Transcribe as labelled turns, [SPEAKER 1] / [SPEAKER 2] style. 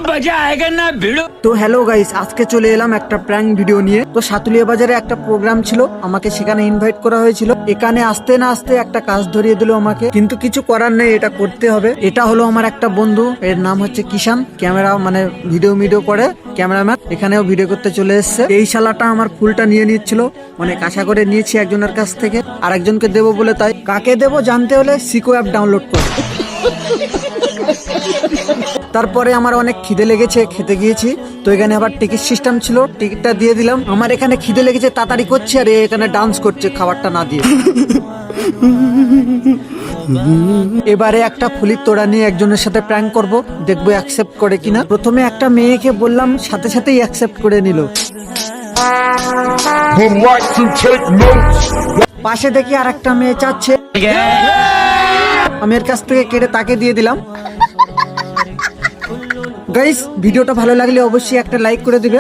[SPEAKER 1] मजा आएगा ना भिड़ो।
[SPEAKER 2] তো হ্যালো গাইস, আজকে চলে এলাম একটা প্র্যাঙ্ক ভিডিও নিয়ে। তো সাতুলিয়া বাজারে একটা প্রোগ্রাম ছিল, আমাকে সেখানে ইনভাইট করা হয়েছিল। এখানে আসতে না আসতে একটা কাজ ধরিয়ে দিল আমাকে, কিন্তু কিছু করার নেই, এটা করতে হবে। এটা হলো আমার একটা বন্ধু, এর নাম হচ্ছে কিষান, ক্যামেরা মানে ভিডিও করে ক্যামেরাম্যান। এখানেও ভিডিও করতে চলে এসেছে। এই শালাটা আমার ফুলটা নিয়ে নিচ্ছিল, মানে কাঁচা করে নিয়েছি একজনের কাছ থেকে, আর একজনকে দেবো বলে। তাই কাকে দেবো জানতে হলে সিকো অ্যাপ ডাউনলোড কর। তারপরে আমার অনেক খিদে লেগেছে, খেতে গিয়েছি। তো এখানে আবার টিকিট সিস্টেম ছিল, টিকিটটা দিয়ে দিলাম। আমার এখানে খিদে লেগেছে, তাড়াতাড়ি করছে, আর এখানে ডান্স করছে খাবারটা না দিয়ে। এবারে একটা ফুলির তোড়া নিয়ে একজনের সাথে প্র্যাঙ্ক করব, দেখবো অ্যাকসেপ্ট করে কিনা। প্রথমে একটা মেয়েকে বললাম, সাথে সাথেই অ্যাকসেপ্ট করে নিল। পাশে দেখি আর একটা মেয়ে চাচ্ছে, আমি এর কাছ থেকে কেটে তাকে দিয়ে দিলাম। গাইস, ভিডিওটা ভালো লাগলে অবশ্যই একটা লাইক করে দিবে।